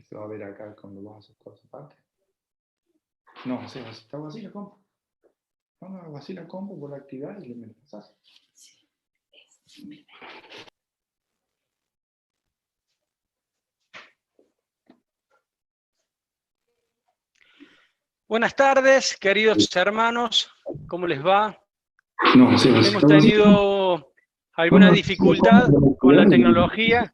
se va a ver acá cuando vas a hacer toda esa parte. No, o sea, está así la compu. No, hago así la compu por activar y me la pasas. Buenas tardes, queridos hermanos, ¿cómo les va? No, sí, Hemos tenido alguna dificultad con la tecnología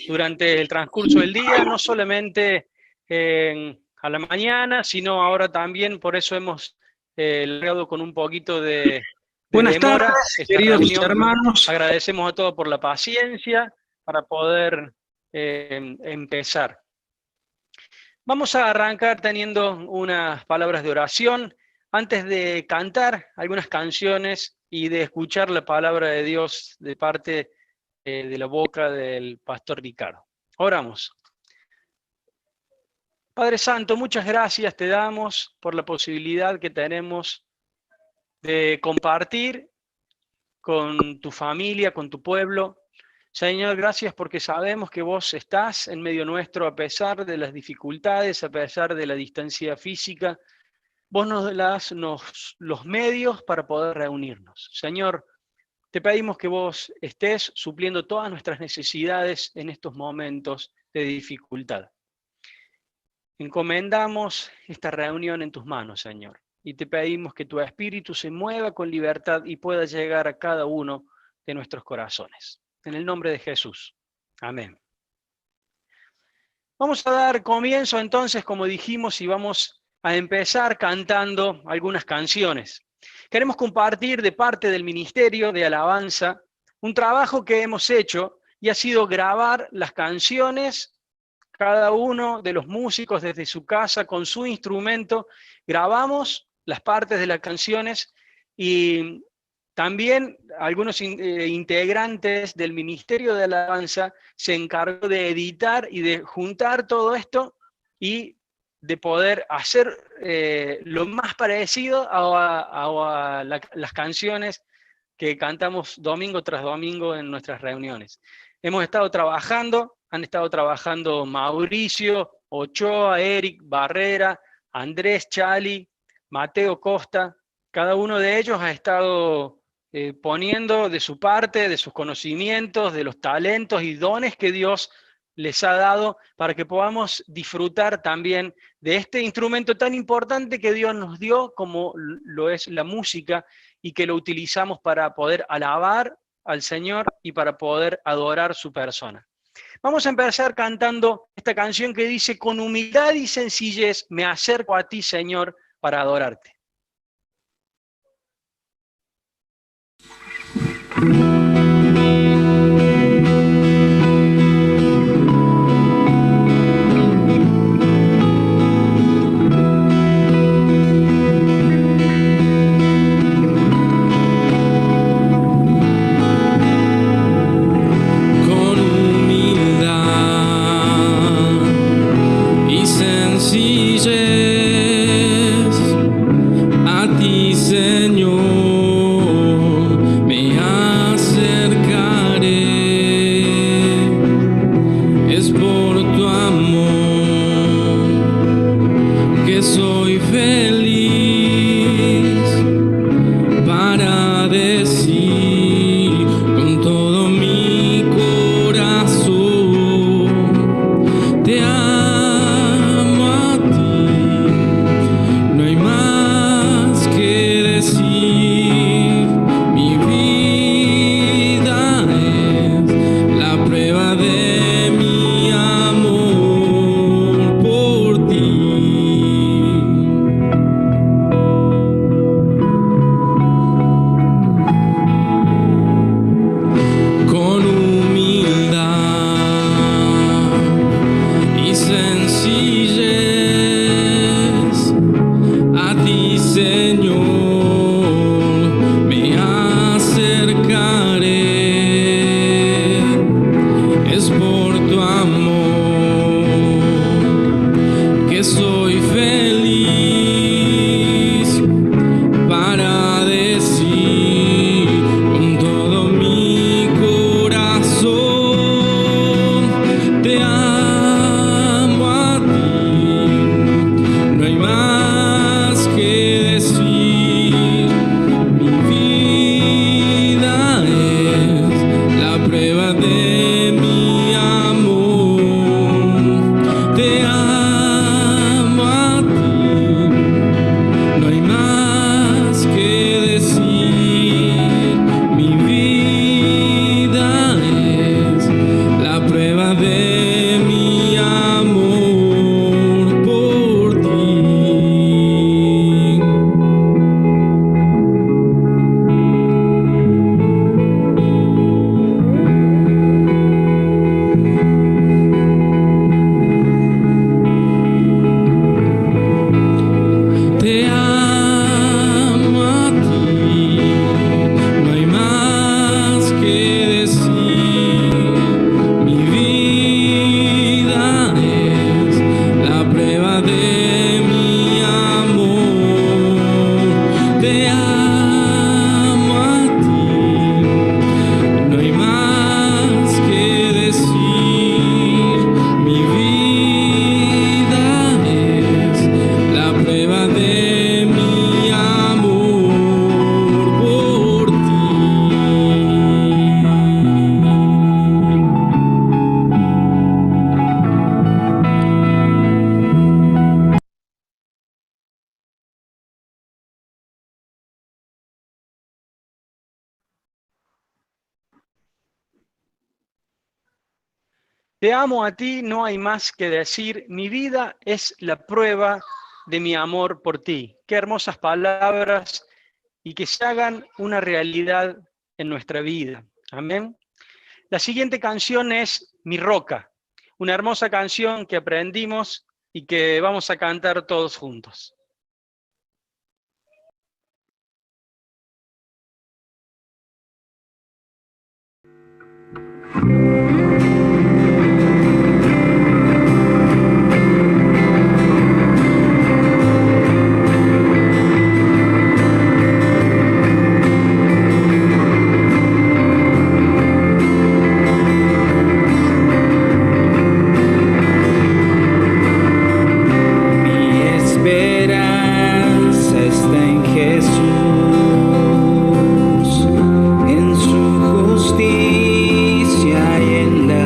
durante el transcurso del día, no solamente a la mañana, sino ahora también, por eso hemos logrado con un poquito de Buenas demora tardes, esta queridos reunión. hermanos. Agradecemos a todos por la paciencia para poder empezar. Vamos a arrancar teniendo unas palabras de oración antes de cantar algunas canciones y de escuchar la palabra de Dios de parte de la boca del pastor Ricardo. Oramos. Padre Santo, muchas gracias te damos por la posibilidad que tenemos de compartir con tu familia, con tu pueblo. Señor, gracias porque sabemos que vos estás en medio nuestro a pesar de las dificultades, a pesar de la distancia física. Vos nos das los medios para poder reunirnos. Señor, te pedimos que vos estés supliendo todas nuestras necesidades en estos momentos de dificultad. Encomendamos esta reunión en tus manos, Señor, y te pedimos que tu espíritu se mueva con libertad y pueda llegar a cada uno de nuestros corazones. En el nombre de Jesús. Amén. Vamos a dar comienzo entonces, como dijimos, y vamos a empezar cantando algunas canciones. Queremos compartir de parte del Ministerio de Alabanza un trabajo que hemos hecho y ha sido grabar las canciones, cada uno de los músicos desde su casa con su instrumento, grabamos las partes de las canciones y también algunos integrantes del Ministerio de Alabanza se encargó de editar y de juntar todo esto y de poder hacer lo más parecido a las canciones que cantamos domingo tras domingo en nuestras reuniones. Hemos estado trabajando, han estado trabajando Mauricio, Ochoa, Eric, Barrera, Andrés, Chali, Mateo Costa. Cada uno de ellos ha estado poniendo de su parte, de sus conocimientos, de los talentos y dones que Dios les ha dado para que podamos disfrutar también de este instrumento tan importante que Dios nos dio como lo es la música y que lo utilizamos para poder alabar al Señor y para poder adorar su persona. Vamos a empezar cantando esta canción que dice: con humildad y sencillez me acerco a ti, Señor, para adorarte. Te amo a ti, no hay más que decir. Mi vida es la prueba de mi amor por ti. Qué hermosas palabras y que se hagan una realidad en nuestra vida. Amén. La siguiente canción es Mi Roca, una hermosa canción que aprendimos y que vamos a cantar todos juntos. En su justicia y en la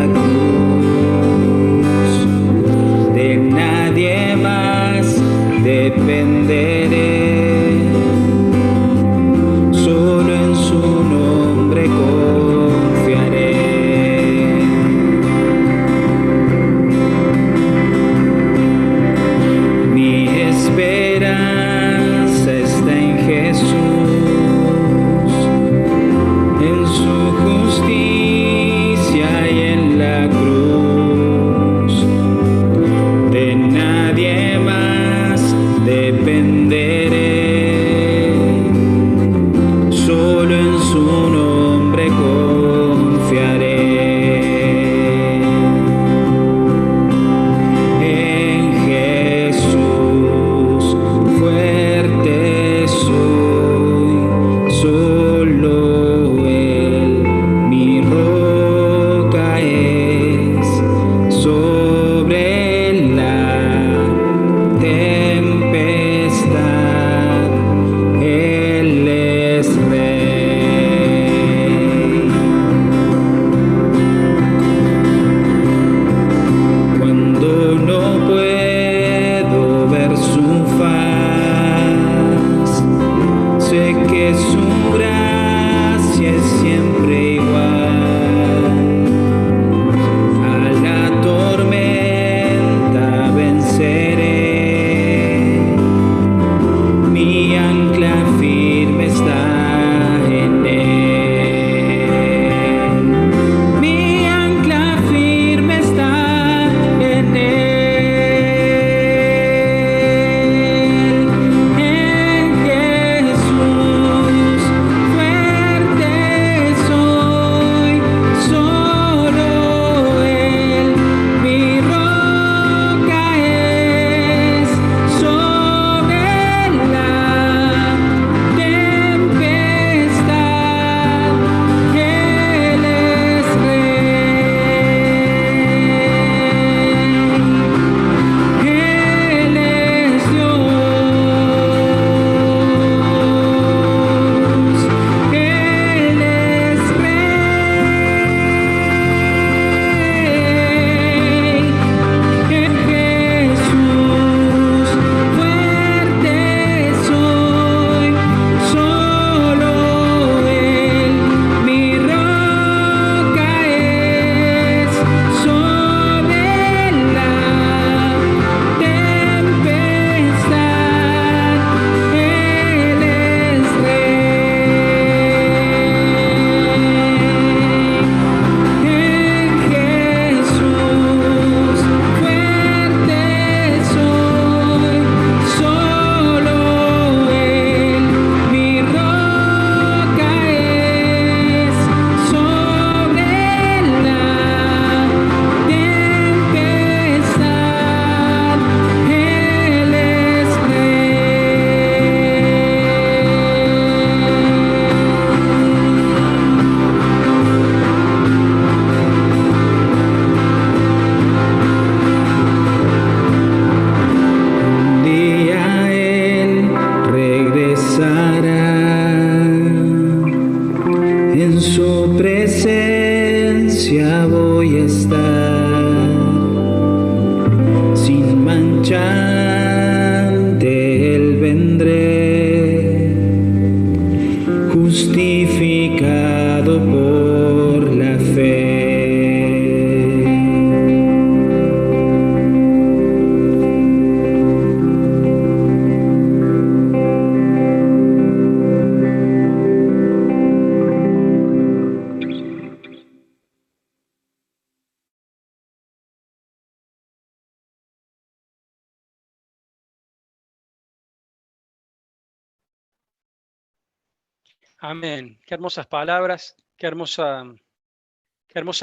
Amén. Qué hermosas palabras, qué hermosa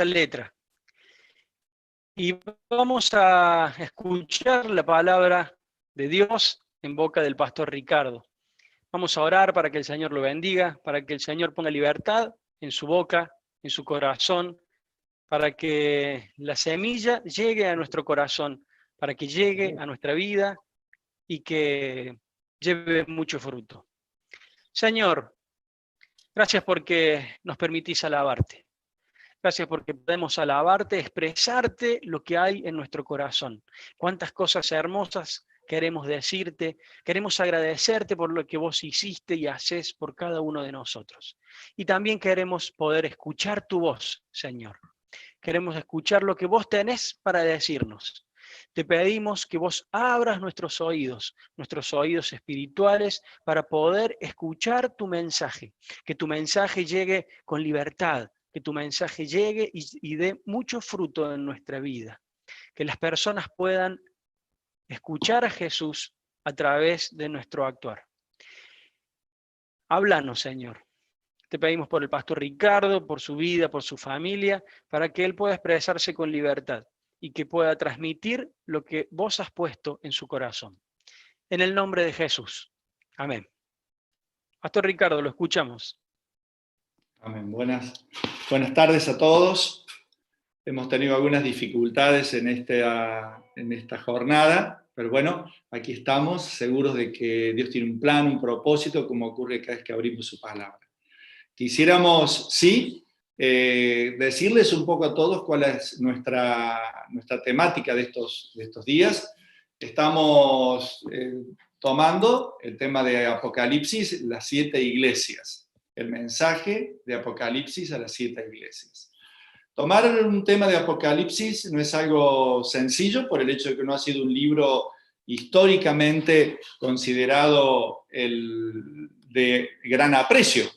letra. Y vamos a escuchar la palabra de Dios en boca del pastor Ricardo. Vamos a orar para que el Señor lo bendiga, para que el Señor ponga libertad en su boca, en su corazón, para que la semilla llegue a nuestro corazón, para que llegue a nuestra vida y que lleve mucho fruto. Señor, gracias porque nos permitís alabarte. Gracias porque podemos alabarte, expresarte lo que hay en nuestro corazón. Cuántas cosas hermosas queremos decirte, queremos agradecerte por lo que vos hiciste y haces por cada uno de nosotros. Y también queremos poder escuchar tu voz, Señor. Queremos escuchar lo que vos tenés para decirnos. Te pedimos que vos abras nuestros oídos espirituales, para poder escuchar tu mensaje, que tu mensaje llegue con libertad, que tu mensaje llegue y dé mucho fruto en nuestra vida, que las personas puedan escuchar a Jesús a través de nuestro actuar. Háblanos, Señor. Te pedimos por el pastor Ricardo, por su vida, por su familia, para que él pueda expresarse con libertad y que pueda transmitir lo que vos has puesto en su corazón. En el nombre de Jesús. Amén. Pastor Ricardo, lo escuchamos. Amén. Buenas tardes a todos. Hemos tenido algunas dificultades en esta jornada, pero bueno, aquí estamos, seguros de que Dios tiene un plan, un propósito, como ocurre cada vez que abrimos su palabra. Quisiéramos, decirles un poco a todos cuál es nuestra temática de estos días. Estamos tomando el tema de Apocalipsis, las 7 iglesias, el mensaje de Apocalipsis a las 7 iglesias. Tomar un tema de Apocalipsis no es algo sencillo por el hecho de que no ha sido un libro históricamente considerado de gran aprecio.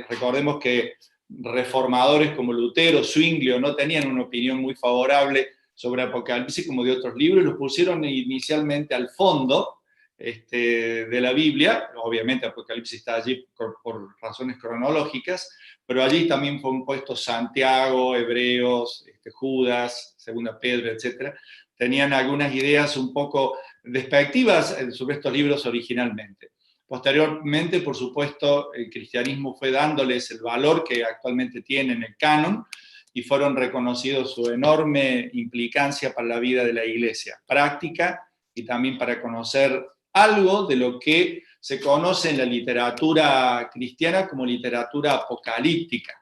Recordemos que reformadores como Lutero, Zwinglio no tenían una opinión muy favorable sobre Apocalipsis como de otros libros, los pusieron inicialmente al fondo de la Biblia. Obviamente Apocalipsis está allí por razones cronológicas, pero allí también fueron puestos Santiago, Hebreos, Judas, Segunda Pedro, etc. Tenían algunas ideas un poco despectivas sobre estos libros originalmente. Posteriormente, por supuesto, el cristianismo fue dándoles el valor que actualmente tienen el canon y fueron reconocidos su enorme implicancia para la vida de la iglesia, práctica y también para conocer algo de lo que se conoce en la literatura cristiana como literatura apocalíptica.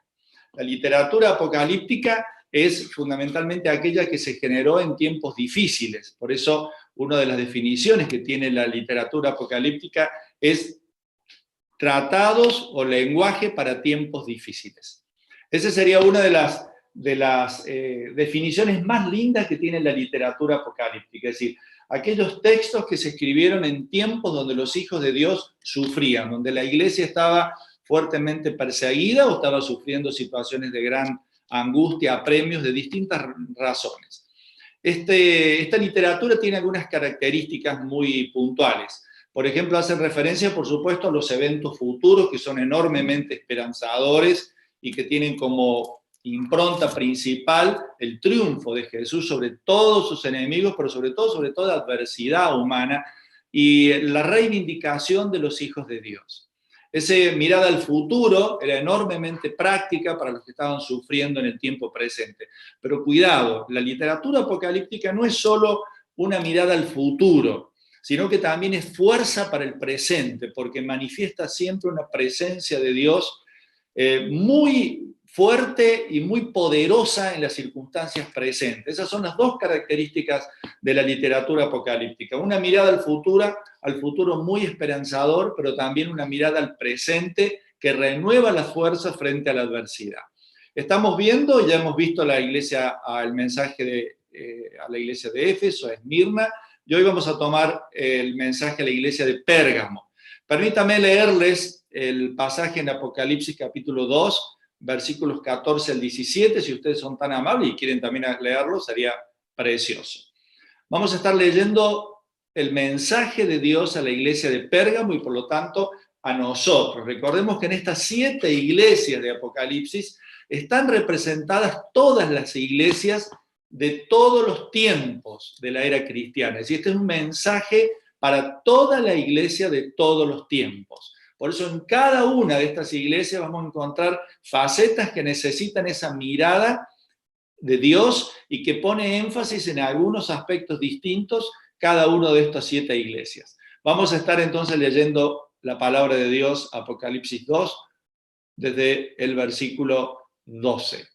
La literatura apocalíptica es fundamentalmente aquella que se generó en tiempos difíciles. Por eso, una de las definiciones que tiene la literatura apocalíptica es tratados o lenguaje para tiempos difíciles. Esa sería una de las definiciones más lindas que tiene la literatura apocalíptica, es decir, aquellos textos que se escribieron en tiempos donde los hijos de Dios sufrían, donde la iglesia estaba fuertemente perseguida o estaba sufriendo situaciones de gran angustia, apremios de distintas razones. Esta literatura tiene algunas características muy puntuales. Por ejemplo, hacen referencia, por supuesto, a los eventos futuros que son enormemente esperanzadores y que tienen como impronta principal el triunfo de Jesús sobre todos sus enemigos, pero sobre todo sobre toda adversidad humana y la reivindicación de los hijos de Dios. Esa mirada al futuro era enormemente práctica para los que estaban sufriendo en el tiempo presente. Pero cuidado, la literatura apocalíptica no es solo una mirada al futuro, sino que también es fuerza para el presente, porque manifiesta siempre una presencia de Dios muy fuerte y muy poderosa en las circunstancias presentes. Esas son las dos características de la literatura apocalíptica. Una mirada al futuro muy esperanzador, pero también una mirada al presente que renueva las fuerzas frente a la adversidad. Estamos viendo, ya hemos visto el mensaje a la iglesia de Éfeso, a Esmirna, y hoy vamos a tomar el mensaje a la iglesia de Pérgamo. Permítame leerles el pasaje en Apocalipsis capítulo 2, versículos 14 al 17, si ustedes son tan amables y quieren también leerlo, sería precioso. Vamos a estar leyendo el mensaje de Dios a la iglesia de Pérgamo y por lo tanto a nosotros. Recordemos que en estas 7 iglesias de Apocalipsis están representadas todas las iglesias de todos los tiempos de la era cristiana. Es decir, este es un mensaje para toda la iglesia de todos los tiempos. Por eso en cada una de estas iglesias vamos a encontrar facetas que necesitan esa mirada de Dios y que pone énfasis en algunos aspectos distintos cada una de estas 7 iglesias. Vamos a estar entonces leyendo la palabra de Dios, Apocalipsis 2, desde el versículo 12.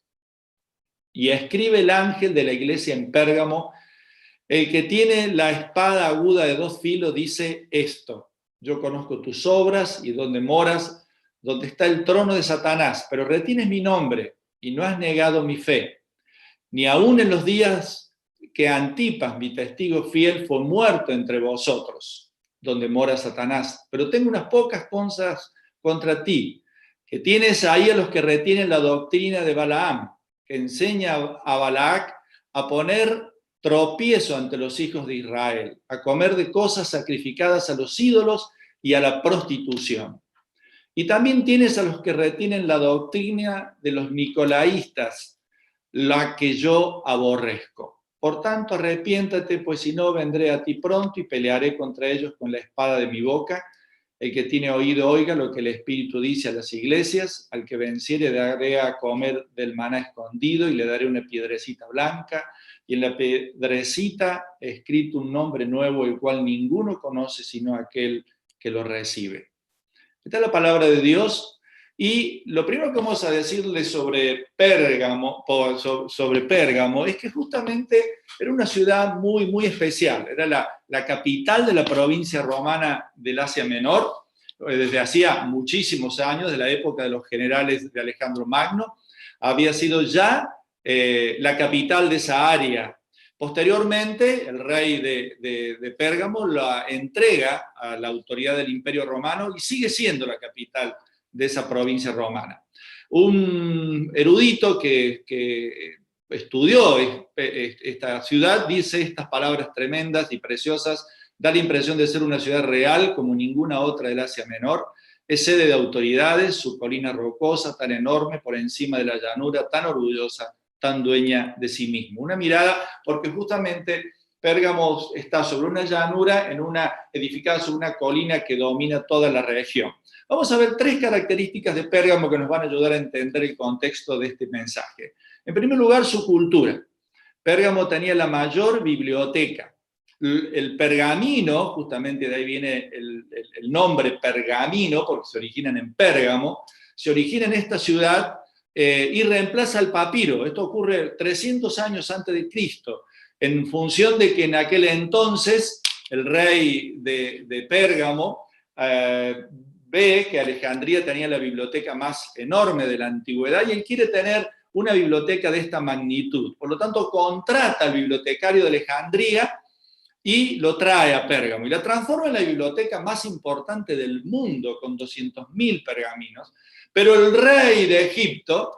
Y escribe el ángel de la iglesia en Pérgamo: el que tiene la espada aguda de 2 filos dice esto: yo conozco tus obras y donde moras, donde está el trono de Satanás, pero retienes mi nombre y no has negado mi fe, ni aun en los días que Antipas, mi testigo fiel, fue muerto entre vosotros, donde mora Satanás. Pero tengo unas pocas cosas contra ti, que tienes ahí a los que retienen la doctrina de Balaam, que enseña a Balac a poner tropiezo ante los hijos de Israel, a comer de cosas sacrificadas a los ídolos y a la prostitución. Y también tienes a los que retienen la doctrina de los nicolaístas, la que yo aborrezco. Por tanto, arrepiéntate, pues si no, vendré a ti pronto y pelearé contra ellos con la espada de mi boca. El que tiene oído, oiga lo que el Espíritu dice a las iglesias. Al que venciere daré a comer del maná escondido y le daré una piedrecita blanca, y en la piedrecita escrito un nombre nuevo, el cual ninguno conoce sino aquel que lo recibe. Esta es la palabra de Dios. Y lo primero que vamos a decirle sobre Pérgamo es que justamente era una ciudad muy, muy especial. Era la capital de la provincia romana del Asia Menor, desde hacía muchísimos años, de la época de los generales de Alejandro Magno. Había sido ya la capital de esa área. Posteriormente, el rey de Pérgamo la entrega a la autoridad del Imperio Romano y sigue siendo la capital de esa provincia romana. Un erudito que estudió esta ciudad dice estas palabras tremendas y preciosas: da la impresión de ser una ciudad real como ninguna otra del Asia Menor. Es sede de autoridades, su colina rocosa, tan enorme por encima de la llanura, tan orgullosa, tan dueña de sí mismo. Una mirada, porque justamente Pérgamo está sobre una llanura, edificada sobre una colina que domina toda la región. Vamos a ver 3 características de Pérgamo que nos van a ayudar a entender el contexto de este mensaje. En primer lugar, su cultura. Pérgamo tenía la mayor biblioteca. El pergamino, justamente de ahí viene el nombre pergamino, porque se originan en Pérgamo, se origina en esta ciudad y reemplaza al papiro. Esto ocurre 300 años antes de Cristo, en función de que en aquel entonces el rey de Pérgamo ve que Alejandría tenía la biblioteca más enorme de la antigüedad y él quiere tener una biblioteca de esta magnitud. Por lo tanto, contrata al bibliotecario de Alejandría y lo trae a Pérgamo y la transforma en la biblioteca más importante del mundo, con 200.000 pergaminos. Pero el rey de Egipto,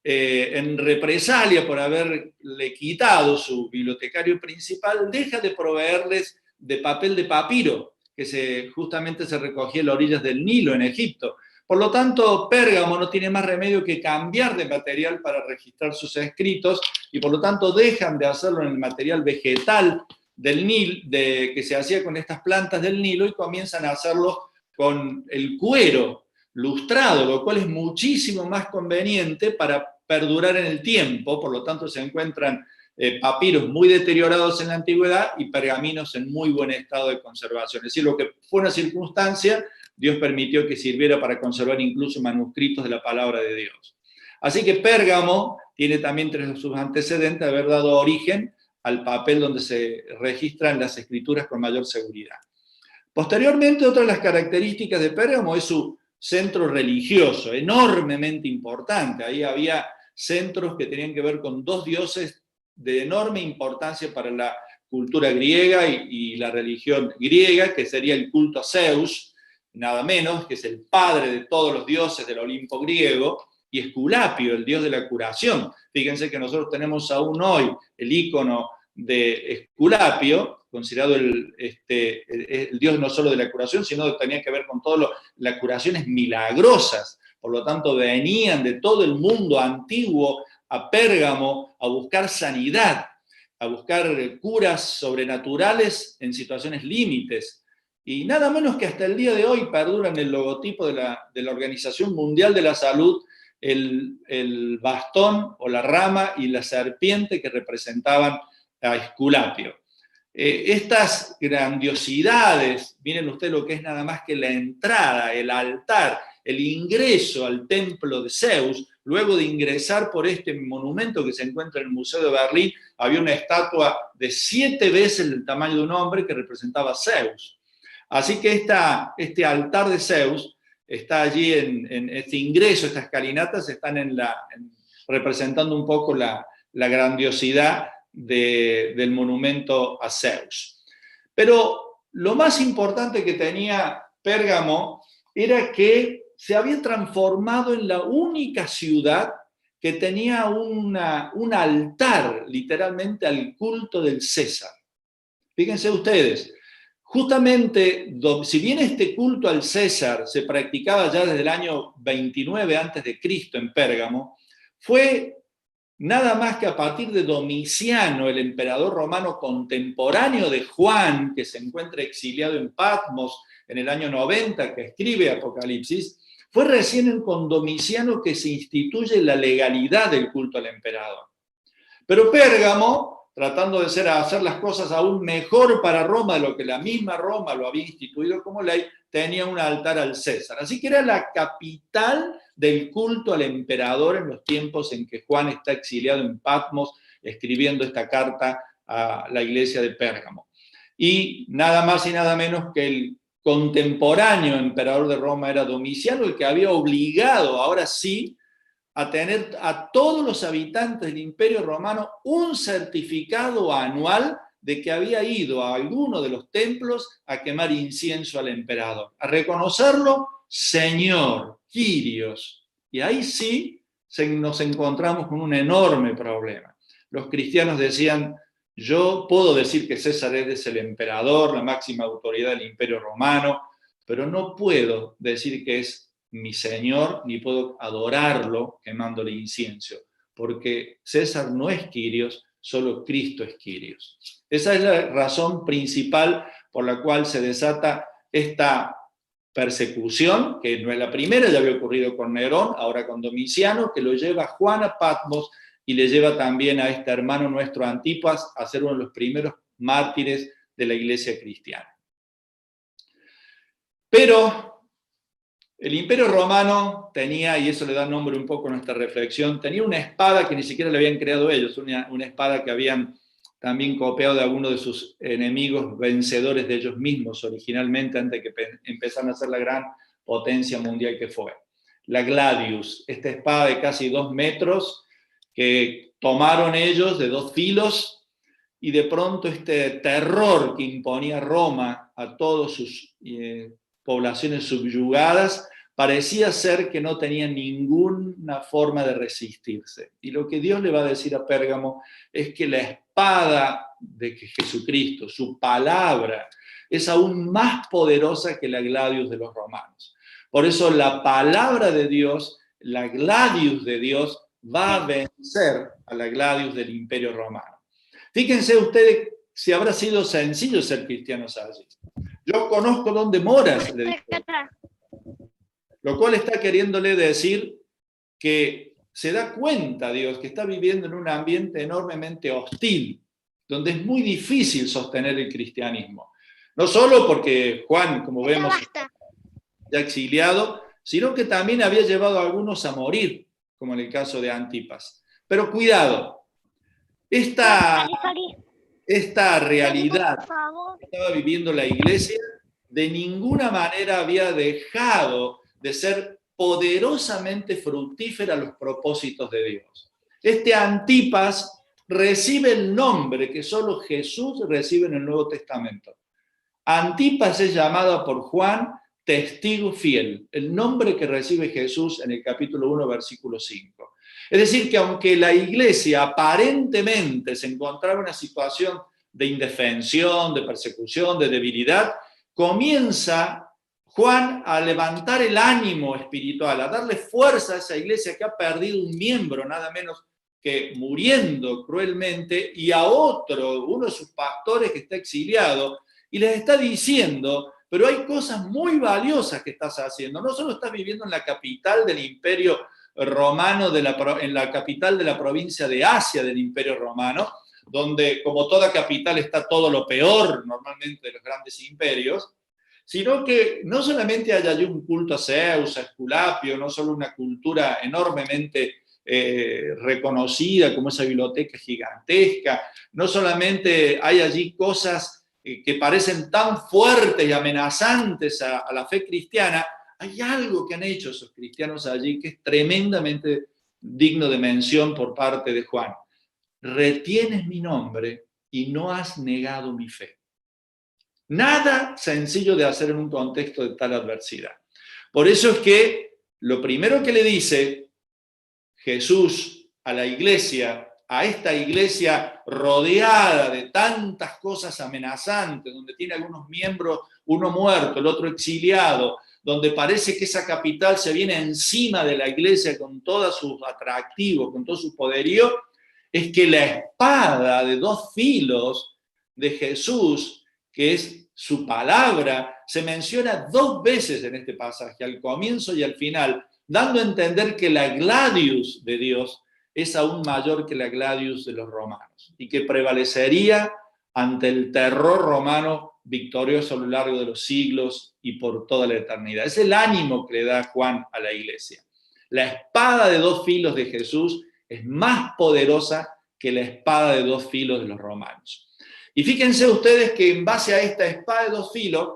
en represalia por haberle quitado su bibliotecario principal, deja de proveerles de papel de papiro, que justamente se recogía en las orillas del Nilo en Egipto. Por lo tanto, Pérgamo no tiene más remedio que cambiar de material para registrar sus escritos y por lo tanto dejan de hacerlo en el material vegetal del Nilo, que se hacía con estas plantas del Nilo, y comienzan a hacerlo con el cuero lustrado, lo cual es muchísimo más conveniente para perdurar en el tiempo. Por lo tanto, se encuentran papiros muy deteriorados en la antigüedad y pergaminos en muy buen estado de conservación. Es decir, lo que fue una circunstancia, Dios permitió que sirviera para conservar incluso manuscritos de la palabra de Dios. Así que Pérgamo tiene también entre sus antecedentes de haber dado origen al papel donde se registran las escrituras con mayor seguridad. Posteriormente, otra de las características de Pérgamo es su centro religioso, enormemente importante. Ahí había centros que tenían que ver con 2 dioses de enorme importancia para la cultura griega y la religión griega, que sería el culto a Zeus, nada menos, que es el padre de todos los dioses del Olimpo griego, y Esculapio, el dios de la curación. Fíjense que nosotros tenemos aún hoy el ícono de Esculapio, considerado el Dios no solo de la curación, sino que tenía que ver con todas las curaciones milagrosas. Por lo tanto, venían de todo el mundo antiguo a Pérgamo a buscar sanidad, a buscar curas sobrenaturales en situaciones límites. Y nada menos que hasta el día de hoy perdura en el logotipo de la Organización Mundial de la Salud el bastón o la rama y la serpiente que representaban a Esculapio. Estas grandiosidades, miren ustedes lo que es nada más que la entrada, el altar, el ingreso al templo de Zeus. Luego de ingresar por este monumento que se encuentra en el Museo de Berlín, había una estatua de 7 veces el tamaño de un hombre que representaba a Zeus. Así que este altar de Zeus está allí en este ingreso, estas escalinatas están representando un poco la grandiosidad del monumento a Zeus. Pero lo más importante que tenía Pérgamo era que se había transformado en la única ciudad que tenía un altar, literalmente, al culto del César. Fíjense ustedes, justamente, si bien este culto al César se practicaba ya desde el año 29 a.C. en Pérgamo, fue nada más que a partir de Domiciano, el emperador romano contemporáneo de Juan, que se encuentra exiliado en Patmos en el año 90, que escribe Apocalipsis, fue recién con Domiciano que se instituye la legalidad del culto al emperador. Pero Pérgamo, tratando de hacer las cosas aún mejor para Roma de lo que la misma Roma lo había instituido como ley, tenía un altar al César. Así que era la capital del culto al emperador en los tiempos en que Juan está exiliado en Patmos, escribiendo esta carta a la iglesia de Pérgamo. Y nada más y nada menos que el contemporáneo emperador de Roma era Domiciano, el que había obligado, ahora sí, a tener a todos los habitantes del Imperio Romano un certificado anual de que había ido a alguno de los templos a quemar incienso al emperador, a reconocerlo Señor, Kyrios. Y ahí sí nos encontramos con un enorme problema. Los cristianos decían, yo puedo decir que César es el emperador, la máxima autoridad del Imperio Romano, pero no puedo decir que es mi Señor, ni puedo adorarlo quemándole incienso, porque César no es Kyrios, solo Cristo es Kyrios. Esa es la razón principal por la cual se desata esta persecución, que no es la primera, ya había ocurrido con Nerón, ahora con Domiciano, que lo lleva Juan a Patmos y le lleva también a este hermano nuestro Antipas a ser uno de los primeros mártires de la iglesia cristiana. Pero el Imperio Romano tenía, y eso le da nombre un poco a nuestra reflexión, tenía una espada que ni siquiera le habían creado ellos, una espada que habían también copiado de algunos de sus enemigos vencedores de ellos mismos originalmente, antes de que empezaran a ser la gran potencia mundial que fue. La Gladius, esta espada de casi 2 metros que tomaron ellos de 2 filos, y de pronto este terror que imponía Roma a todas sus poblaciones subyugadas parecía ser que no tenía ninguna forma de resistirse. Y lo que Dios le va a decir a Pérgamo es que la espada de Jesucristo, su palabra, es aún más poderosa que la Gladius de los romanos. Por eso la palabra de Dios, la Gladius de Dios, va a vencer a la Gladius del Imperio Romano. Fíjense ustedes si habrá sido sencillo ser cristianos allí. Yo conozco dónde moras, le dijo. Lo cual está queriéndole decir que se da cuenta Dios que está viviendo en un ambiente enormemente hostil, donde es muy difícil sostener el cristianismo. No solo porque Juan, como vemos, ya exiliado, sino que también había llevado a algunos a morir, como en el caso de Antipas. Pero cuidado, esta realidad que estaba viviendo la iglesia de ninguna manera había dejado de ser poderosamente fructífera a los propósitos de Dios. Este Antipas recibe el nombre que solo Jesús recibe en el Nuevo Testamento. Antipas es llamada por Juan testigo fiel, el nombre que recibe Jesús en el capítulo 1, versículo 5. Es decir, que aunque la iglesia aparentemente se encontraba en una situación de indefensión, de persecución, de debilidad, comienza Juan a levantar el ánimo espiritual, a darle fuerza a esa iglesia que ha perdido un miembro, nada menos que muriendo cruelmente, y a otro, uno de sus pastores que está exiliado, y les está diciendo, pero hay cosas muy valiosas que estás haciendo. No solo estás viviendo en la capital del Imperio Romano, en la capital de la provincia de Asia del Imperio Romano, donde como toda capital está todo lo peor normalmente de los grandes imperios, sino que no solamente hay allí un culto a Zeus, a Esculapio, no solo una cultura enormemente reconocida como esa biblioteca gigantesca, no solamente hay allí cosas que parecen tan fuertes y amenazantes a la fe cristiana, hay algo que han hecho esos cristianos allí que es tremendamente digno de mención por parte de Juan. Retienes mi nombre y no has negado mi fe. Nada sencillo de hacer en un contexto de tal adversidad. Por eso es que lo primero que le dice Jesús a la iglesia, a esta iglesia rodeada de tantas cosas amenazantes, donde tiene algunos miembros, uno muerto, el otro exiliado, donde parece que esa capital se viene encima de la iglesia con todos sus atractivos, con todo su poderío, es que la espada de dos filos de Jesús, que es su palabra, se menciona 2 veces en este pasaje, al comienzo y al final, dando a entender que la gladius de Dios es aún mayor que la gladius de los romanos y que prevalecería ante el terror romano victorioso a lo largo de los siglos y por toda la eternidad. Es el ánimo que le da Juan a la iglesia. La espada de 2 filos de Jesús es más poderosa que la espada de 2 filos de los romanos. Y fíjense ustedes que en base a esta espada de 2 filos,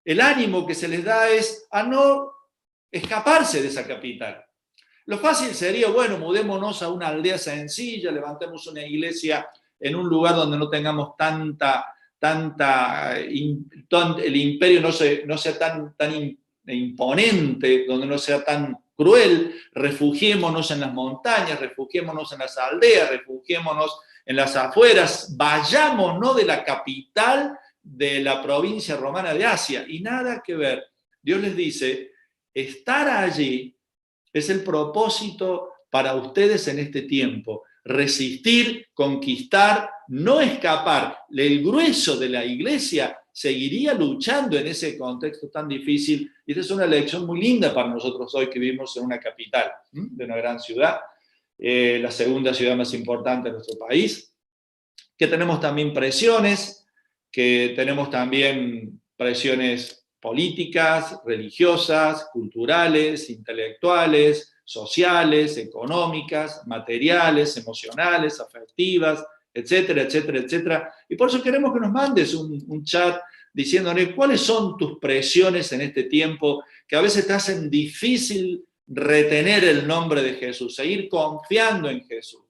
el ánimo que se les da es a no escaparse de esa capital. Lo fácil sería, bueno, mudémonos a una aldea sencilla, levantemos una iglesia en un lugar donde no tengamos el imperio no sea tan imponente, donde no sea tan cruel, refugiémonos en las montañas, refugiémonos en las aldeas, refugiémonos en las afueras, vayámonos de la capital de la provincia romana de Asia, y nada que ver. Dios les dice, estar allí es el propósito para ustedes en este tiempo. Resistir, conquistar, no escapar. El grueso de la iglesia seguiría luchando en ese contexto tan difícil. Y esta es una lección muy linda para nosotros hoy que vivimos en una capital de una gran ciudad, la segunda ciudad más importante de nuestro país, que tenemos también presiones, políticas, religiosas, culturales, intelectuales, sociales, económicas, materiales, emocionales, afectivas, etcétera, etcétera, etcétera. Y por eso queremos que nos mandes un chat diciéndonos cuáles son tus presiones en este tiempo que a veces te hacen difícil retener el nombre de Jesús, seguir confiando en Jesús,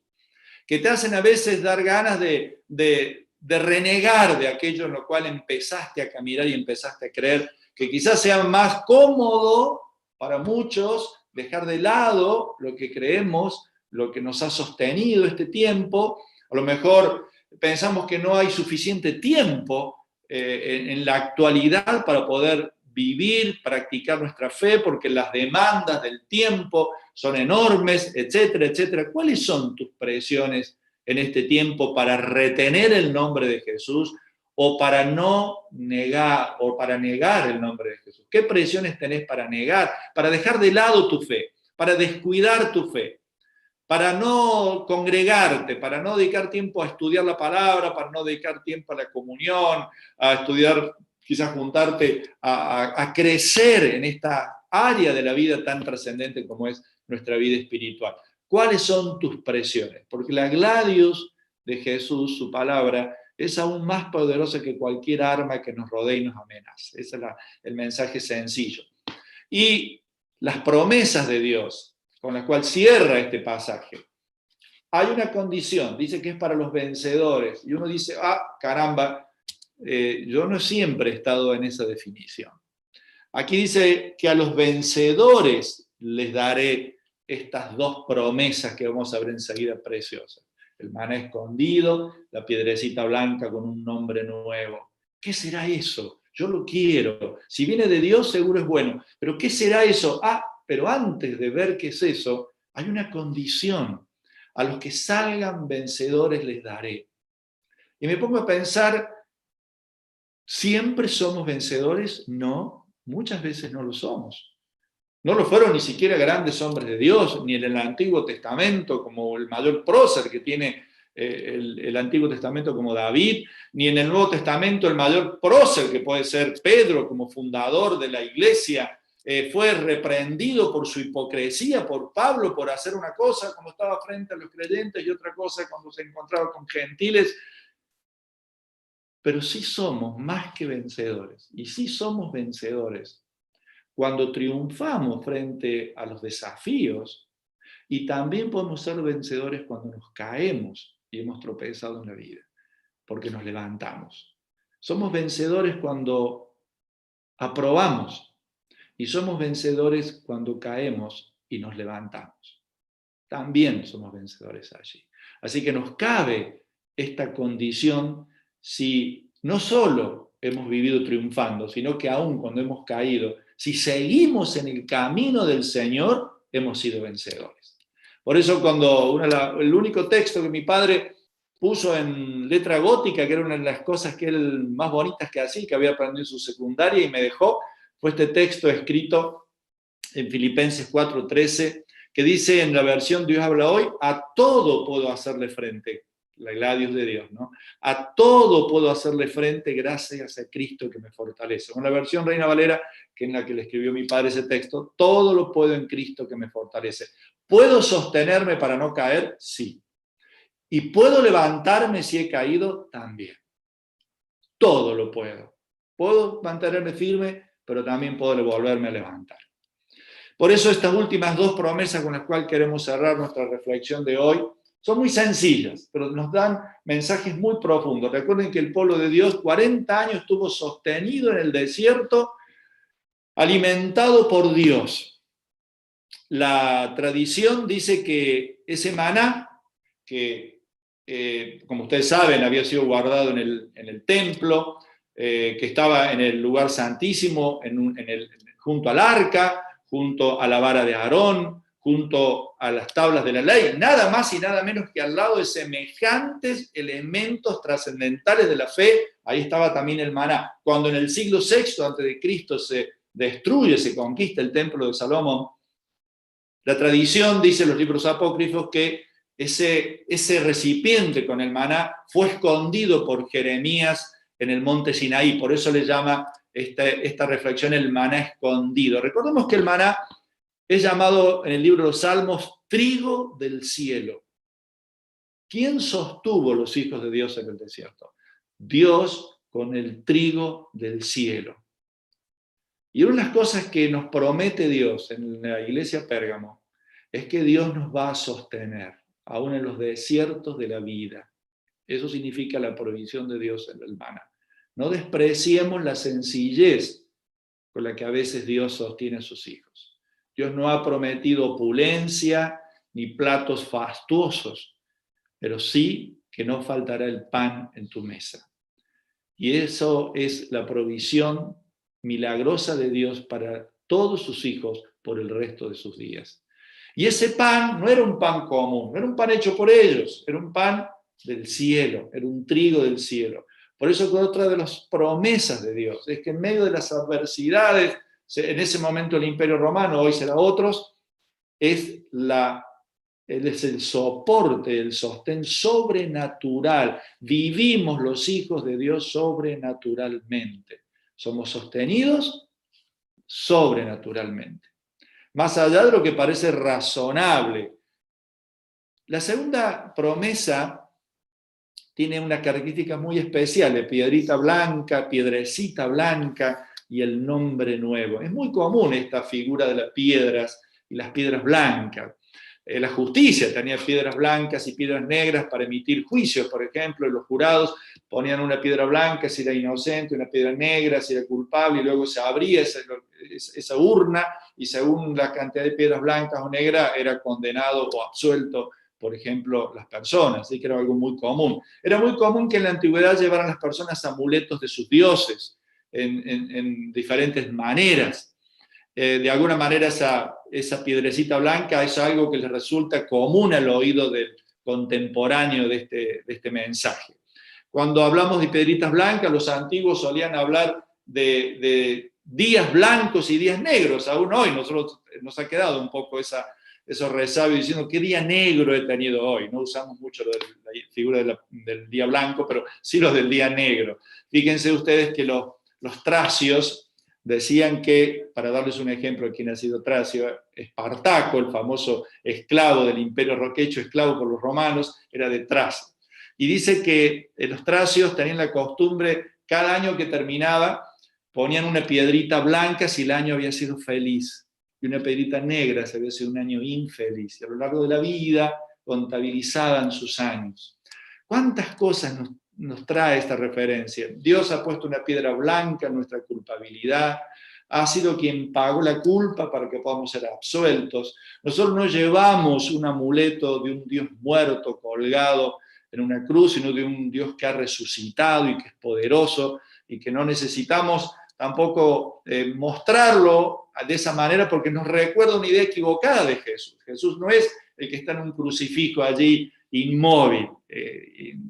que te hacen a veces dar ganas de renegar de aquello en lo cual empezaste a caminar y empezaste a creer, que quizás sea más cómodo para muchos dejar de lado lo que creemos, lo que nos ha sostenido este tiempo. A lo mejor pensamos que no hay suficiente tiempo en la actualidad para poder vivir, practicar nuestra fe, porque las demandas del tiempo son enormes, etcétera, etcétera. ¿Cuáles son tus presiones en este tiempo para retener el nombre de Jesús o para no negar, o para negar el nombre de Jesús? ¿Qué presiones tenés para negar, para dejar de lado tu fe, para descuidar tu fe, para no congregarte, para no dedicar tiempo a estudiar la palabra, para no dedicar tiempo a la comunión, a estudiar, quizás juntarte, a crecer en esta área de la vida tan trascendente como es nuestra vida espiritual? ¿Cuáles son tus presiones? Porque la gladius de Jesús, su palabra, es aún más poderosa que cualquier arma que nos rodee y nos amenace. Ese es el mensaje sencillo. Y las promesas de Dios, con las cuales cierra este pasaje. Hay una condición, dice que es para los vencedores. Y uno dice, caramba, yo no siempre he estado en esa definición. Aquí dice que a los vencedores les daré estas 2 promesas que vamos a ver enseguida preciosas. el maná escondido, la piedrecita blanca con un nombre nuevo. ¿Qué será eso? Yo lo quiero. Si viene de Dios, seguro es bueno. Pero ¿qué será eso? Pero antes de ver qué es eso, hay una condición. A los que salgan vencedores les daré. Y me pongo a pensar, ¿siempre somos vencedores? No, muchas veces no lo somos. No lo fueron ni siquiera grandes hombres de Dios, ni en el Antiguo Testamento, como el mayor prócer que tiene el Antiguo Testamento como David, ni en el Nuevo Testamento el mayor prócer que puede ser Pedro como fundador de la iglesia, fue reprendido por su hipocresía, por Pablo, por hacer una cosa cuando estaba frente a los creyentes y otra cosa cuando se encontraba con gentiles. Pero sí somos más que vencedores, y sí somos vencedores cuando triunfamos frente a los desafíos, y también podemos ser vencedores cuando nos caemos y hemos tropezado en la vida, porque nos levantamos. Somos vencedores cuando aprobamos, y somos vencedores cuando caemos y nos levantamos. También somos vencedores allí. Así que nos cabe esta condición si no solo hemos vivido triunfando, sino que aún cuando hemos caído, si seguimos en el camino del Señor, hemos sido vencedores. Por eso cuando el único texto que mi padre puso en letra gótica, que era una de las cosas que él más bonitas que hacía, que había aprendido en su secundaria y me dejó, fue este texto escrito en Filipenses 4:13, que dice en la versión Dios habla hoy, a todo puedo hacerle frente, la Gladius de Dios, ¿no? A todo puedo hacerle frente gracias a Cristo que me fortalece. Con la versión Reina Valera, que es la que le escribió mi padre ese texto, todo lo puedo en Cristo que me fortalece. ¿Puedo sostenerme para no caer? Sí. ¿Y puedo levantarme si he caído? También. Todo lo puedo. Puedo mantenerme firme, pero también puedo volverme a levantar. Por eso estas últimas dos promesas con las cuales queremos cerrar nuestra reflexión de hoy son muy sencillas, pero nos dan mensajes muy profundos. Recuerden que el pueblo de Dios 40 años estuvo sostenido en el desierto, alimentado por Dios. La tradición dice que ese maná, que como ustedes saben había sido guardado en el templo, que estaba en el lugar santísimo, junto al arca, junto a la vara de Aarón, junto a las tablas de la ley, nada más y nada menos que al lado de semejantes elementos trascendentales de la fe, ahí estaba también el maná. Cuando en el siglo VI a.C. se destruye, se conquista el templo de Salomón, la tradición dice en los libros apócrifos que ese recipiente con el maná fue escondido por Jeremías en el monte Sinaí, por eso le llama esta reflexión el maná escondido. Recordemos que el maná es llamado en el libro de los Salmos trigo del cielo. ¿Quién sostuvo los hijos de Dios en el desierto? Dios con el trigo del cielo. Y una de las cosas que nos promete Dios en la iglesia Pérgamo es que Dios nos va a sostener, aún en los desiertos de la vida. Eso significa la provisión de Dios en el maná. No despreciemos la sencillez con la que a veces Dios sostiene a sus hijos. Dios no ha prometido opulencia ni platos fastuosos, pero sí que no faltará el pan en tu mesa. Y eso es la provisión milagrosa de Dios para todos sus hijos por el resto de sus días. Y ese pan no era un pan común, no era un pan hecho por ellos, era un pan del cielo, era un trigo del cielo. Por eso que otra de las promesas de Dios es que en medio de las adversidades, en ese momento el Imperio Romano, hoy será otros, es el soporte, el sostén sobrenatural. Vivimos los hijos de Dios sobrenaturalmente. Somos sostenidos sobrenaturalmente. Más allá de lo que parece razonable. La segunda promesa tiene una característica muy especial, de piedrita blanca, piedrecita blanca y el nombre nuevo. Es muy común esta figura de las piedras y las piedras blancas. La justicia tenía piedras blancas y piedras negras para emitir juicios, por ejemplo, los jurados ponían una piedra blanca si era inocente, una piedra negra si era culpable, y luego se abría esa urna, y según la cantidad de piedras blancas o negras era condenado o absuelto por ejemplo, las personas, ¿sí? Que era algo muy común. Era muy común que en la antigüedad llevaran las personas amuletos de sus dioses en diferentes maneras. De alguna manera esa piedrecita blanca es algo que les resulta común al oído del contemporáneo de este mensaje. Cuando hablamos de piedritas blancas, los antiguos solían hablar de días blancos y días negros. Aún hoy nosotros nos ha quedado un poco esos resabios diciendo qué día negro he tenido hoy. No usamos mucho la figura del día blanco, pero sí los del día negro. Fíjense ustedes que los tracios decían que, para darles un ejemplo de quién ha sido Tracio, Espartaco, el famoso esclavo del Imperio Roquecho, esclavo por los romanos, era de Tracia. Y dice que los tracios tenían la costumbre, cada año que terminaba, ponían una piedrita blanca si el año había sido feliz, y una piedrita negra si había sido un año infeliz. Y a lo largo de la vida contabilizaban sus años. ¿Cuántas cosas nos trae esta referencia? Dios ha puesto una piedra blanca en nuestra culpabilidad, ha sido quien pagó la culpa para que podamos ser absueltos. Nosotros no llevamos un amuleto de un Dios muerto colgado en una cruz, sino de un Dios que ha resucitado y que es poderoso y que no necesitamos tampoco mostrarlo de esa manera porque nos recuerda una idea equivocada de Jesús. Jesús no es el que está en un crucifijo allí inmóvil,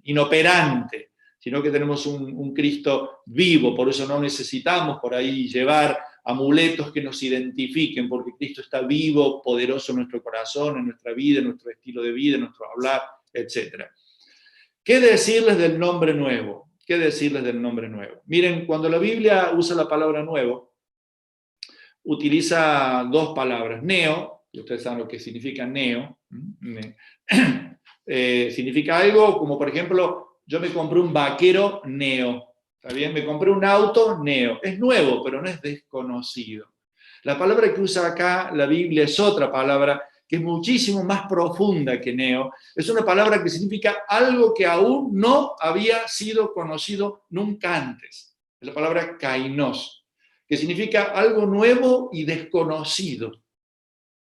inoperante, sino que tenemos un Cristo vivo, por eso no necesitamos por ahí llevar amuletos que nos identifiquen, porque Cristo está vivo, poderoso en nuestro corazón, en nuestra vida, en nuestro estilo de vida, en nuestro hablar, etc. ¿Qué decirles del nombre nuevo? ¿Qué decirles del nombre nuevo? Miren, cuando la Biblia usa la palabra nuevo, utiliza dos palabras, neo, y ustedes saben lo que significa neo, significa algo como, por ejemplo, yo me compré un vaquero neo, ¿está bien? Me compré un auto neo, es nuevo, pero no es desconocido. La palabra que usa acá la Biblia es otra palabra que es muchísimo más profunda que neo, es una palabra que significa algo que aún no había sido conocido nunca antes. Es la palabra kainos, que significa algo nuevo y desconocido.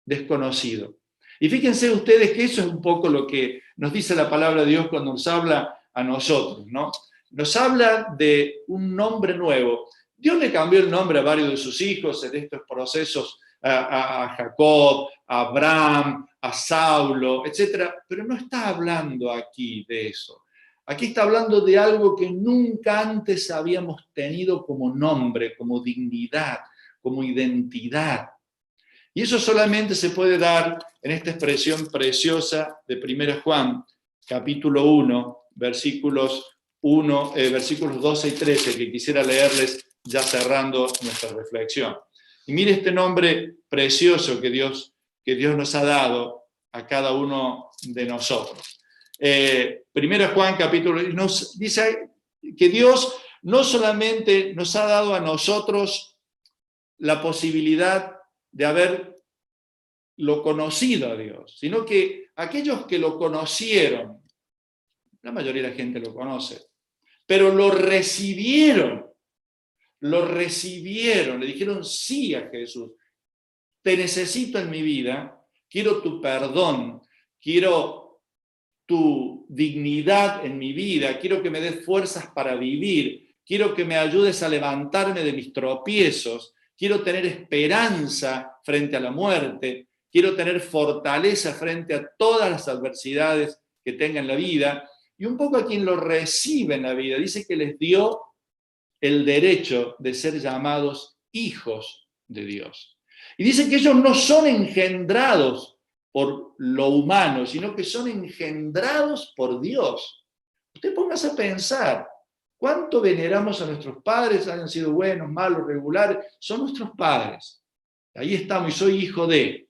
Desconocido. Y fíjense ustedes que eso es un poco lo que nos dice la palabra de Dios cuando nos habla a nosotros, ¿no? Nos habla de un nombre nuevo. Dios le cambió el nombre a varios de sus hijos en estos procesos, a Jacob, a Abraham, a Saulo, etc. Pero no está hablando aquí de eso. Aquí está hablando de algo que nunca antes habíamos tenido como nombre, como dignidad, como identidad. Y eso solamente se puede dar en esta expresión preciosa de 1 Juan, capítulo 1, versículos 12 y 13, que quisiera leerles ya cerrando nuestra reflexión. Y mire este nombre precioso que Dios nos ha dado a cada uno de nosotros. 1 Juan, capítulo, nos dice que Dios no solamente nos ha dado a nosotros la posibilidad de haberlo conocido a Dios, sino que aquellos que lo conocieron, la mayoría de la gente lo conoce, pero lo recibieron, le dijeron sí a Jesús, te necesito en mi vida, quiero tu perdón, quiero tu dignidad en mi vida, quiero que me des fuerzas para vivir, quiero que me ayudes a levantarme de mis tropiezos, quiero tener esperanza frente a la muerte, quiero tener fortaleza frente a todas las adversidades que tenga en la vida. Y un poco a quien lo recibe en la vida, dice que les dio el derecho de ser llamados hijos de Dios. Y dice que ellos no son engendrados por lo humano, sino que son engendrados por Dios. Usted póngase a pensar, ¿cuánto veneramos a nuestros padres? Hayan sido buenos, malos, regulares, son nuestros padres. Ahí estamos, y soy hijo de.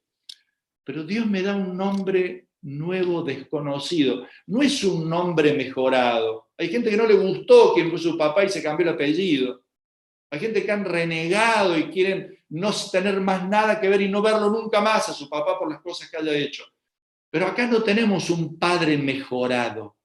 Pero Dios me da un nombre nuevo, desconocido. No es un nombre mejorado. Hay gente que no le gustó quién fue su papá y se cambió el apellido. Hay gente que han renegado y quieren no tener más nada que ver y no verlo nunca más a su papá por las cosas que haya hecho. Pero acá no tenemos un padre mejorado.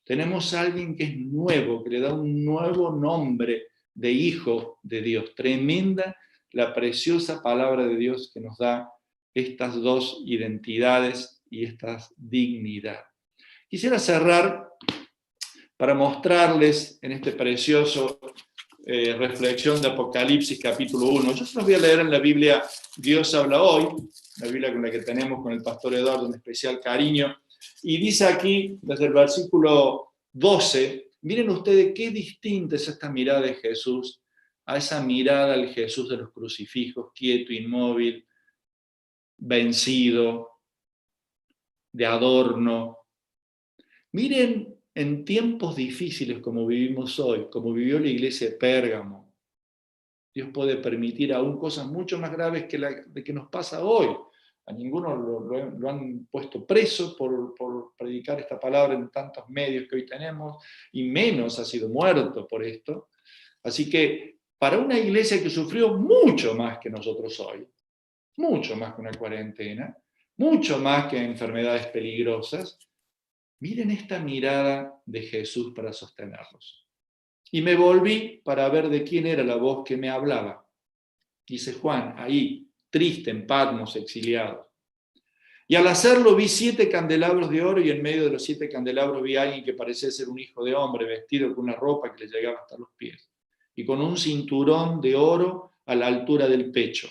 Tenemos a alguien que es nuevo, que le da un nuevo nombre de hijo de Dios. Tremenda la preciosa palabra de Dios que nos da estas dos identidades y esta dignidad. Quisiera cerrar para mostrarles en este precioso reflexión de Apocalipsis capítulo 1. Yo se los voy a leer en la Biblia Dios habla hoy, la Biblia con la que tenemos con el pastor Eduardo un especial cariño, y dice aquí, desde el versículo 12, miren ustedes qué distinta es esta mirada de Jesús a esa mirada al Jesús de los crucifijos, quieto, inmóvil, vencido, de adorno. Miren en tiempos difíciles como vivimos hoy, como vivió la iglesia de Pérgamo, Dios puede permitir aún cosas mucho más graves que la que nos pasa hoy. A ninguno lo han puesto preso por predicar esta palabra en tantos medios que hoy tenemos, y menos ha sido muerto por esto. Así que para una iglesia que sufrió mucho más que nosotros hoy, mucho más que una cuarentena, mucho más que enfermedades peligrosas, miren esta mirada de Jesús para sostenerlos. Y me volví para ver de quién era la voz que me hablaba. Dice Juan, ahí, triste en Patmos, exiliado. Y al hacerlo vi 7 candelabros de oro, y en medio de los 7 candelabros vi a alguien que parecía ser un hijo de hombre, vestido con una ropa que le llegaba hasta los pies, y con un cinturón de oro a la altura del pecho.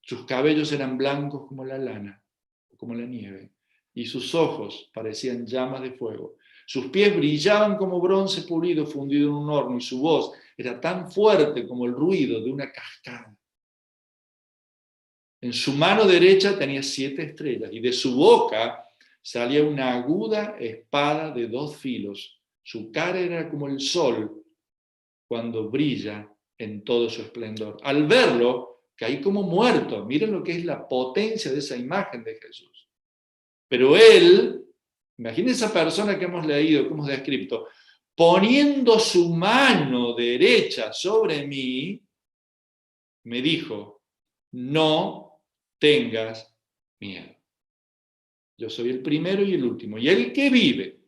Sus cabellos eran blancos como la lana, como la nieve, y sus ojos parecían llamas de fuego. Sus pies brillaban como bronce pulido fundido en un horno, y su voz era tan fuerte como el ruido de una cascada. En su mano derecha tenía 7 estrellas, y de su boca salía una aguda espada de 2 filos. Su cara era como el sol cuando brilla en todo su esplendor. Al verlo, caí como muerto. Miren lo que es la potencia de esa imagen de Jesús. Pero él, imagínense esa persona que hemos leído, que hemos descrito, poniendo su mano derecha sobre mí, me dijo, no tengas miedo. Yo soy el primero y el último, y el que vive.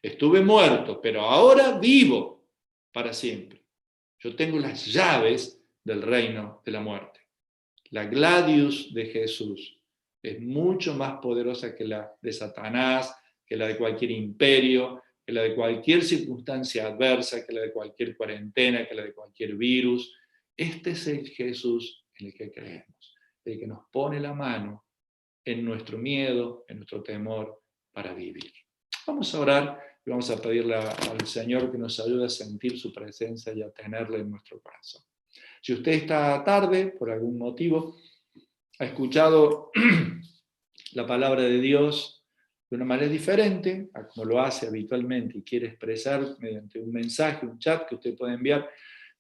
Estuve muerto, pero ahora vivo para siempre. Yo tengo las llaves del reino de la muerte. La gladius de Jesús es mucho más poderosa que la de Satanás, que la de cualquier imperio, que la de cualquier circunstancia adversa, que la de cualquier cuarentena, que la de cualquier virus. Este es el Jesús en el que creemos, el que nos pone la mano en nuestro miedo, en nuestro temor para vivir. Vamos a orar y vamos a pedirle al Señor que nos ayude a sentir su presencia y a tenerla en nuestro corazón. Si usted esta tarde, por algún motivo, ha escuchado la palabra de Dios de una manera diferente a como lo hace habitualmente y quiere expresar mediante un mensaje, un chat que usted puede enviar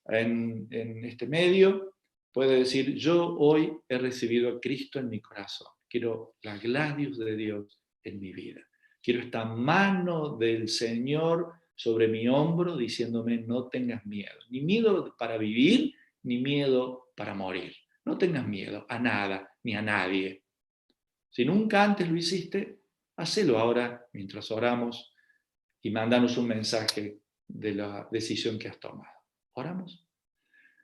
en este medio, puede decir, yo hoy he recibido a Cristo en mi corazón. Quiero la gladius de Dios en mi vida. Quiero esta mano del Señor sobre mi hombro diciéndome, no tengas miedo. Ni miedo para vivir, ni miedo para morir. No tengas miedo a nada, ni a nadie. Si nunca antes lo hiciste, hacelo ahora mientras oramos y mandanos un mensaje de la decisión que has tomado. ¿Oramos?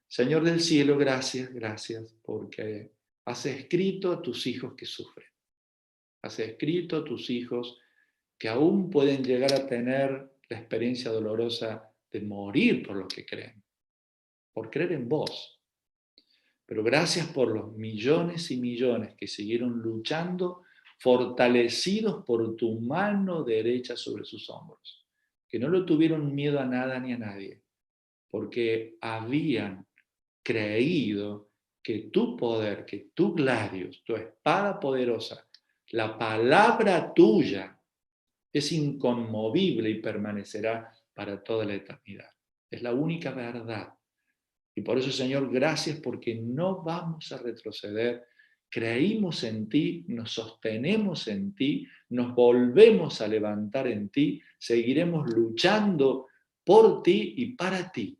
Señor del cielo, gracias, gracias, porque has escrito a tus hijos que sufren. Has escrito a tus hijos que aún pueden llegar a tener la experiencia dolorosa de morir por lo que creen, por creer en vos. Pero gracias por los millones y millones que siguieron luchando, fortalecidos por tu mano derecha sobre sus hombros, que no le tuvieron miedo a nada ni a nadie, porque habían creído que tu poder, que tu gladius, tu espada poderosa, la palabra tuya es inconmovible y permanecerá para toda la eternidad. Es la única verdad. Y por eso, Señor, gracias porque no vamos a retroceder. Creímos en ti, nos sostenemos en ti, nos volvemos a levantar en ti, seguiremos luchando por ti y para ti,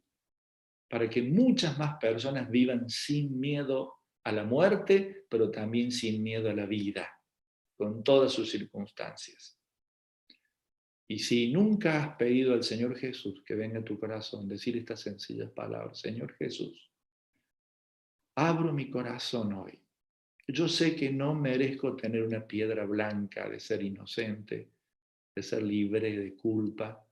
para que muchas más personas vivan sin miedo a la muerte, pero también sin miedo a la vida, con todas sus circunstancias. Y si nunca has pedido al Señor Jesús que venga a tu corazón, decir estas sencillas palabras, Señor Jesús, abro mi corazón hoy, Yo sé que no merezco tener una piedra blanca de ser inocente, de ser libre de culpa,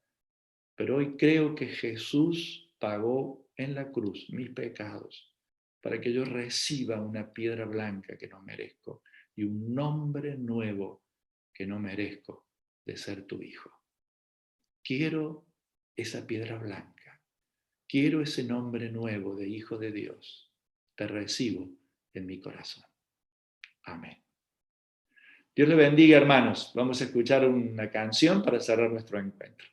pero hoy creo que Jesús pagó en la cruz mis pecados para que yo reciba una piedra blanca que no merezco y un nombre nuevo que no merezco de ser tu hijo. Quiero esa piedra blanca, quiero ese nombre nuevo de hijo de Dios. Te recibo en mi corazón. Amén. Dios le bendiga, hermanos. Vamos a escuchar una canción para cerrar nuestro encuentro.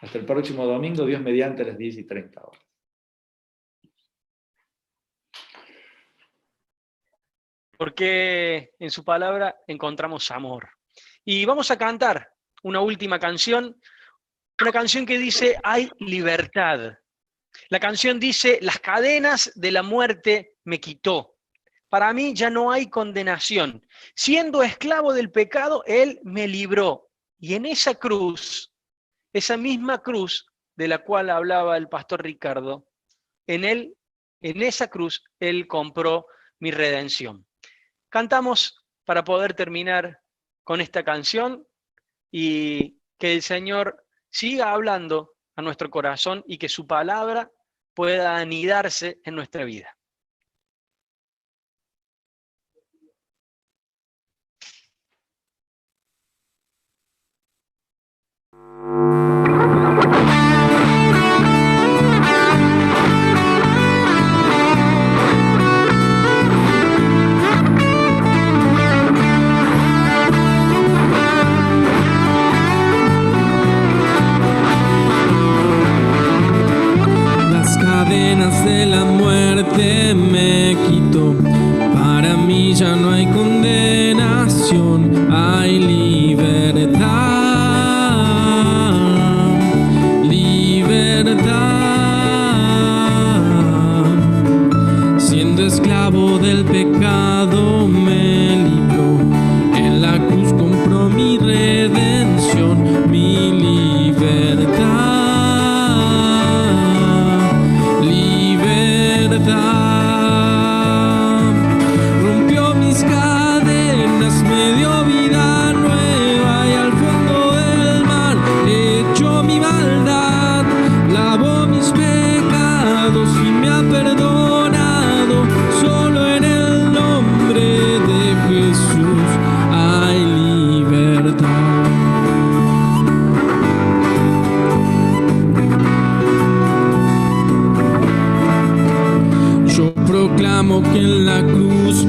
Hasta el próximo domingo, Dios mediante, a las 10:30. Porque en su palabra encontramos amor. Y vamos a cantar una última canción, una canción que dice, hay libertad. La canción dice, las cadenas de la muerte me quitó. Para mí ya no hay condenación. Siendo esclavo del pecado, Él me libró. Y en esa cruz, esa misma cruz de la cual hablaba el pastor Ricardo, en esa cruz, Él compró mi redención. Cantamos para poder terminar con esta canción y que el Señor siga hablando a nuestro corazón y que su palabra pueda anidarse en nuestra vida. De la muerte me quitó, para mí ya no hay condenación, hay libertad, libertad. Siendo esclavo del pecado me libró, en la cruz compró mi redención, mi libertad. Rompió mis cadenas, me dio vida nueva y al fondo del mar echó mi maldad, lavó mis pecados y me ha perdonado. Solo en el nombre de Jesús hay libertad. Proclamo que en la cruz